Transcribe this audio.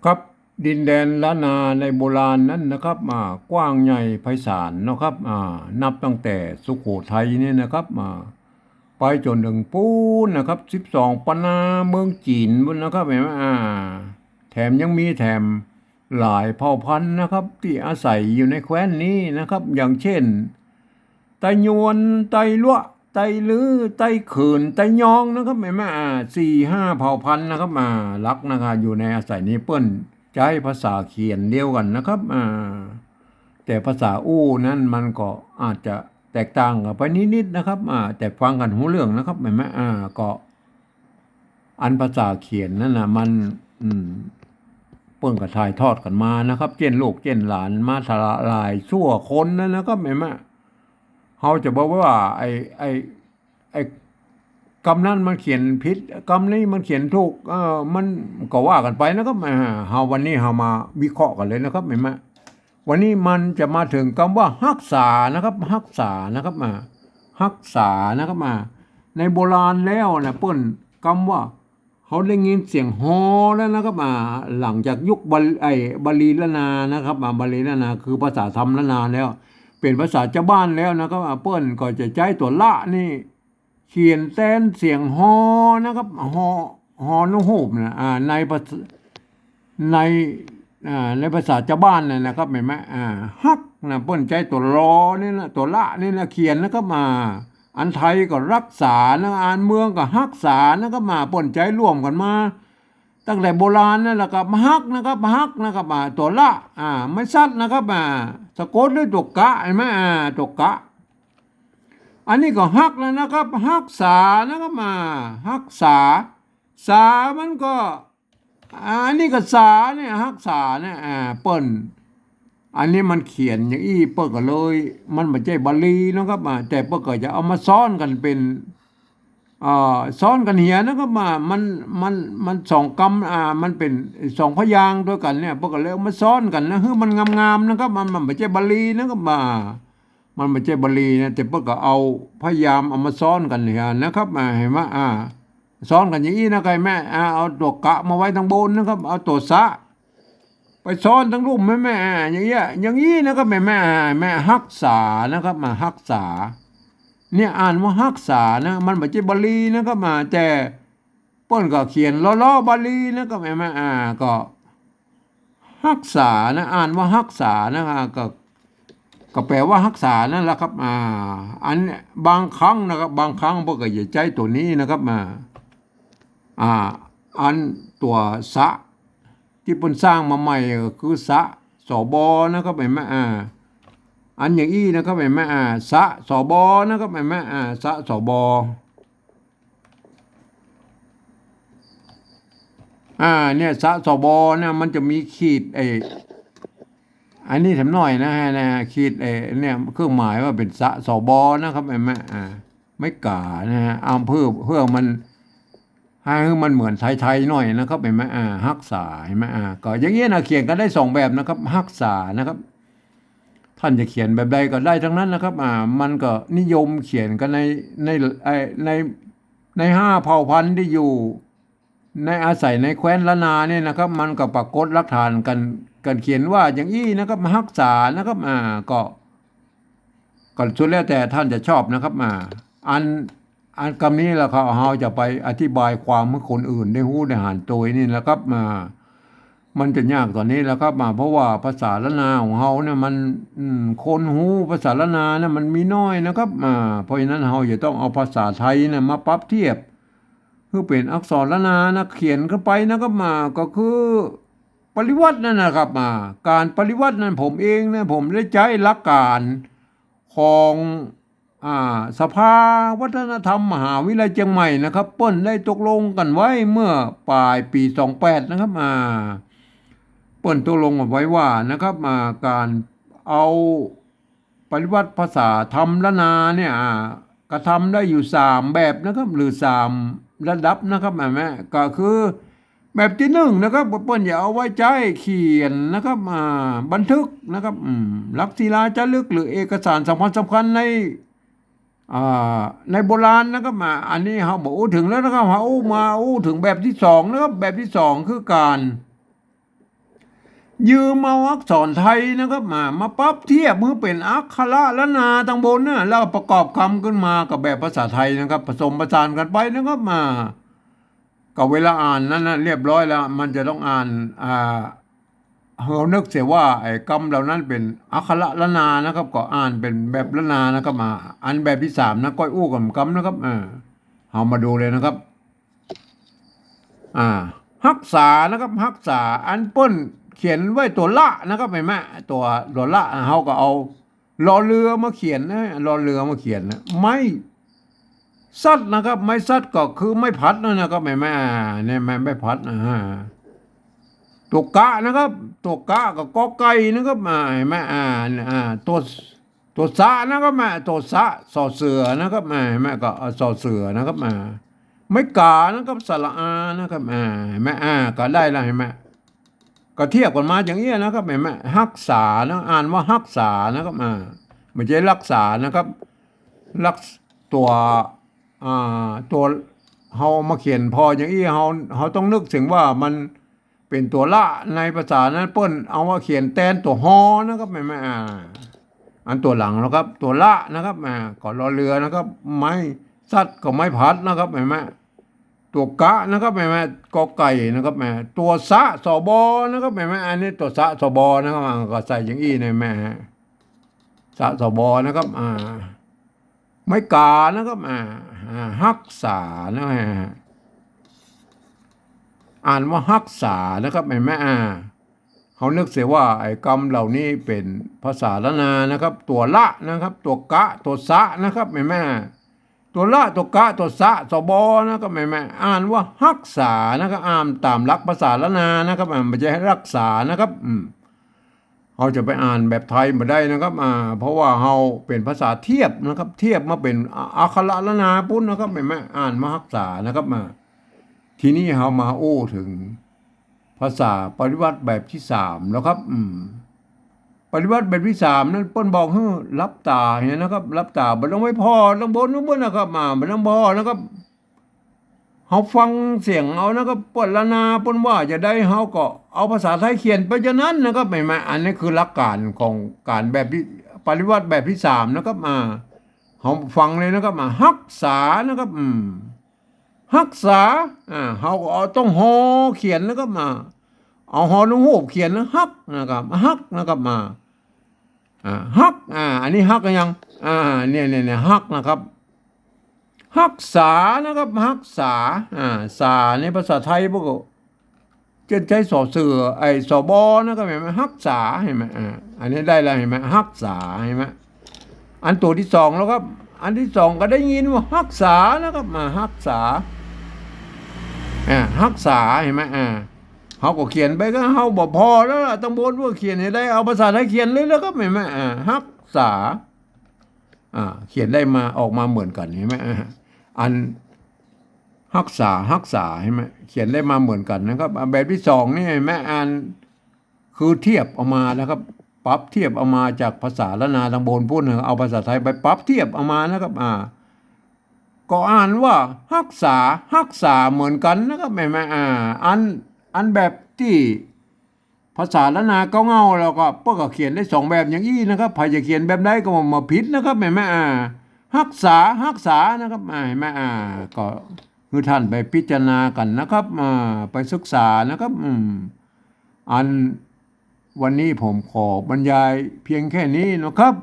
ครับดินแดนล้านนาในโบราณนั้นนะครับกว้างใหญ่ไพศาลนะครับนับตั้งแต่สุโขทัยเนี่ยนะครับไปจนถึงปูนนะครับ12ปนาเมืองจีนบนนะครับเห็นไหมแถมยังมีแถมหลายเผ่าพันธุ์นะครับที่อาศัยอยู่ในแคว้นนี้นะครับอย่างเช่นไตยวนไตลั่วไตลือไตเขินไตยองนะครับเห็นไหม4-5เผ่าพันธุ์นะครับลักนะครับอยู่ในอาศัยนี้เปิ้นใช้ภาษาเขียนเดียวกันนะครับแต่ภาษาอู้นั้นมันก็อาจจะแตกต่างกันไปนิดๆนะครับแต่ฟังกันหูเรื่องนะครับเห็นไหมก็อันภาษาเขียนนั่นนะมันอืมเปิ้นก็ถ่ายทอดกันมานะครับเจนลูกเจนหลานมาทลายชั่วคนนั่นนะครับเห็นไหมเขาจะบอกว่าไอ้กำนั้นมันเขียนผิดกำนี้มันเขียนถูกมันก็ว่ากันไปนะครับเฮาวันนี้เฮามาวิเคราะห์กันเลยนะครับเห็นไหมวันนี้มันจะมาถึงคำว่ารักษานะครับรักษานะครับรักษานะครับในโบราณแล้วนะเปิ้นคำว่าเขาได้ยินเสียงฮอแล้วนะครับหลังจากยุคบาลีละนานะครับบาลีละนาคือภาษาธรรมละนาแล้วเป็นภาษาชาวบ้านแล้วนะครับเปิ้นก็จะใช้ตัวละนี่เขียนแทนเสียงฮอนะครับฮอนุหูปนะในภาษาในในภาษาชาวบ้านนะครับเห็นไหมฮักนะเปิ้นใจตัวรอนี่นะตัวละนี่นะเขียนนะครับอันไทยก็รักษานะอันเมืองก็ฮักษานะครับเปิ้นใจร่วมกันมาตั้งแต่โบราณนั่นแหละครับฮักนะครับฮักนะครับตัวละไม่ซัดนะครับสะกดด้วยตัวกะเห็นไหมตัวกะอันนี้ก็ฮักแล้วนะครับฮักษานะครับฮักษาสามันก็อันนี้ก็ษาเนี่ยฮักษาเนี่ยเปิ้นอันนี้มันเขียนอย่างอี้เปิ้นก็เลยมันไม่ใช่บาลีนะครับแต่เปิ้นก็จะเอามาซ้อนกันเป็นซ้อนกันเหียนะครับมันสองกำมันเป็นสองพยางค์ด้วยกันเนี่ยเปิ้นก็เลยเอามาซ้อนกันนะคือมันงามๆนะครับมันไม่ใช่บาลีนะครับมันไม่ใช่บาลีนะแต่เปิ้นก็เอาพยายามเอามาซ้อนกันเนี่ยนะครับเห็นไหมซ้อนกันอย่างนี้นะใครแม่เอาตัวกะมาไว้ทางบนนะครับเอาตัวสะไปซ้อนทั้งรูปแม่อย่างเงี้ยอย่างนี้นะครับแม่ฮักษานะครับฮักษาเนี่ยอ่านว่าฮักษานะมันไม่ใช่บาลีนะครับแต่เปิ้นก็เขียนล้อบาลีนะครับแม่ก็ฮักษานะอ่านว่าฮักษานะครับก็แปลว่ารักษานั่นแหละครับอันบางครั้งนะครับบางครั้งพวกก็อย่าใจตัวนี้นะครับอันตัวสะที่เพิ่นสร้างมาใหม่ก็คือสะสบนะครับเห็นไหมอันอย่างอี้นะครับเห็นไหมสะสบนะครับเห็นไหมสะสบเนี่ยสะสบเนี่ยมันจะมีขีดอันนี้ทำหน่อยนะฮะขีดเนี่ยเครื่องหมายว่าเป็นสะสบนะครับเห็นไหมไม่กานะฮะเอาเพื่อมันให้มันเหมือนไทยๆหน่อยนะครับเห็นไหมฮักษาเห็นไหมก็อย่างเงี้ยนะเขียนกันได้2แบบนะครับฮักษานะครับท่านจะเขียนแบบใดก็ได้ทั้งนั้นนะครับมันก็นิยมเขียนกันในใน5 เผ่าพันธุ์ที่อยู่ในอาศัยในแคว้นละนาเนี่ยนะครับมันก็ปรากฏหลักฐานกันเขียนว่าอย่างนี้นะครับฮักษานะครับก็สุดแล้วแต่ท่านจะชอบนะครับอันคำนี้แหละครับเราจะไปอธิบายความให้คนอื่นได้รู้ได้หันตัวนี่แหละครับมันจะยากตอนนี้แหละครับเพราะว่าภาษาละนาของเราเนี่ยมันคนหูภาษาละนาเนี่ยมันมีน้อยนะครับเพราะฉะนั้นเราจะต้องเอาภาษาไทยเนี่ยมาปรับเทียบคือเป็นอักษรละนานะเขียนเข้าไปนะครับก็คือปริวัตินั่นนะครับการปริวัตินั้นผมเองเนี่ยผมได้ใช้หลักการของสภาวัฒนธรรมมหาวิทยาลัยเชียงใหม่นะครับเปิ้นได้ตกลงกันไว้เมื่อปลายปี28นะครับเปิ้นตกลงกันไว้ว่านะครับการเอาปริวัติภาษาธรรมละนาเนี่ยกระทำได้อยู่3แบบนะครับหรือ3ระดับนะครับแม่ก็คือแบบที่1นะครับเปิ้นอย่าเอาไว้ใจเขียนนะครับบันทึกนะครับหลักศิลาจารึกหรือเอกสารสำคัญในโบราณนะครับอันนี้เขาบอกถึงแล้วนะครับเขามาถึงแบบที่2นะครับแบบที่2คือการ ยืมเอาอักษรไทยนะครับมาปรับเทียบเพื่อเป็นอักขระละนาตังบนนะแล้วประกอบคำขึ้นมากับแบบภาษาไทยนะครับผสมผสานกันไปนะครับก็เวลาอ่านนั้นนะเรียบร้อยแล้วมันจะต้องอ่านเรานึกเสียว่าไอ้กรรมเหล่านั้นเป็นอักขระละนานะครับก็อ่านเป็นแบบละนานะครับอันแบบที่สามนะก้อยอู้กับกรรมนะครับเอามาดูเลยนะครับฮักษานะครับฮักษาอันเปิ้นเขียนไว้ตัวละนะครับเห็นไหมตัวละเขาก็เอารอเรือมาเขียนนะรอเรือมาเขียนนะไม่ซัดนะครับไม่ซัดก็คือไม่พัดนะครับเห็นไหมเนี่ยไม่พัดตัวกะนะครับตัวกะกับกอไก่นะครับเห็นไหมตัวสะนะครับตัวสะสอเสือนะครับเห็นไหมก็สอเสือนะครับไม่กานะครับสระอานะครับแม่ก็ได้แล้วเห็นไหมก็เทียบกันมาอย่างนี้นะครับเห็นไหมฮักษานะอ่านว่าฮักษานะครับไม่ใช่รักษานะครับรักตัวเฮามาเขียนพออย่างนี้เฮาต้องนึกถึงว่ามันเป็นตัวละในภาษานั้นเปิ้นเอาว่าเขียนแทนตัวฮอนะครับเห็นไหมอันตัวหลังนะครับตัวละนะครับก่อนรอเรือนะครับไม้สัตว์ก็ไม่พัดนะครับเห็นไหมตัวกะนะครับเห็นไหมกอไก่นะครับตัวสะสอบอนะครับเห็นไหมอันนี้ตัวสะสอบอนะครับก็ใส่อย่างอี้ในแม่สะสอบอนะครับไม่กานะครับฮักษานะอ่านว่าฮักษานะครับเห็นไหมเขานึกเสียว่าไอ้กรรมเหล่านี้เป็นภาษาละนานะครับ ตัวละนะครับ ตัวกะตัวสะนะครับเห็นไหมตัวละตัวกะตัวสะสบอนะครับเห็นไหมอ่านว่าฮักษานะครับอ่านตามหลักภาษาละนานะครับไม่ใช่ให้รักษานะครับเขาจะไปอ่านแบบไทยมาได้นะครับเพราะว่าเขาเป็นภาษาเทียบนะครับ เทียบมาเป็นอักขระละนาปุ๊บนะครับเห็นไหมอ่านมาฮักษานะครับทีนี้เขามาโอ้ถึงภาษาปฏิวัติแบบที่สามแล้วครับปฏิวัติแบบที่สามนั้นเปิ้นบอกให้รับตาเห็นนะครับรับตามันต้องไม่พอต้องบนนู้นนะครับมันต้องพอนะครับเขาฟังเสียงเอานะครับเปิ้นละนาเปิ้นว่าจะได้เขาก็เอาภาษาไทยเขียนไปจะนั้นนะครับไม่อันนี้คือหลักการของการแบบที่ปฏิวัติแบบที่สามนะครับเขาฟังเลยนะครับฮักษานะครับฮักษาเขาก็ต้องฮอเขียนนะครับเอาฮอนุ่งหูเขียนนะฮักนะครับฮักนะครับฮักอันนี้ฮักยังเนี่ยฮักนะครับฮักษานะครับฮักษาษาในภาษาไทยพวกจะใช้สอเสือไอ้สอบอนะครับเห็นไหมฮักษาเห็นไหมอันนี้ได้แล้วเห็นไหมฮักษาเห็นไหมอันตัวที่สองแล้วครับอันที่สองก็ได้ยินว่าฮักษานะครับฮักษาฮักษาเห็นไหมเขาก็เขียนไปก็เขาบอกพอแล้วต้องบนว่าเขียนให้ได้เอาภาษาไทยเขียนเลยแล้วก็เห็นไหมฮักษาเขียนได้มาออกมาเหมือนกันเห็นไหมอันฮักษาเห็นไหมเขียนได้มาเหมือนกันนะครับแบบที่สองนี่เห็นไหมคือเทียบออกมานะครับปรับเทียบเอามาจากภาษาละนาทางโบนพูดเอาภาษาไทยไปปรับเทียบเอามานะครับก็อ่านว่าฮักษาเหมือนกันนะครับแม่อันแบบที่ภาษาละนาเงาแล้วก็พวกก็เขียนได้สองแบบอย่างนี้นะครับใครจะเขียนแบบใดก็มาผิดนะครับแม่ฮักษานะครับแม่ก็คือท่านไปพิจารณากันนะครับไปศึกษานะครับอันวันนี้ผมขอบรรยายเพียงแค่นี้นะครับ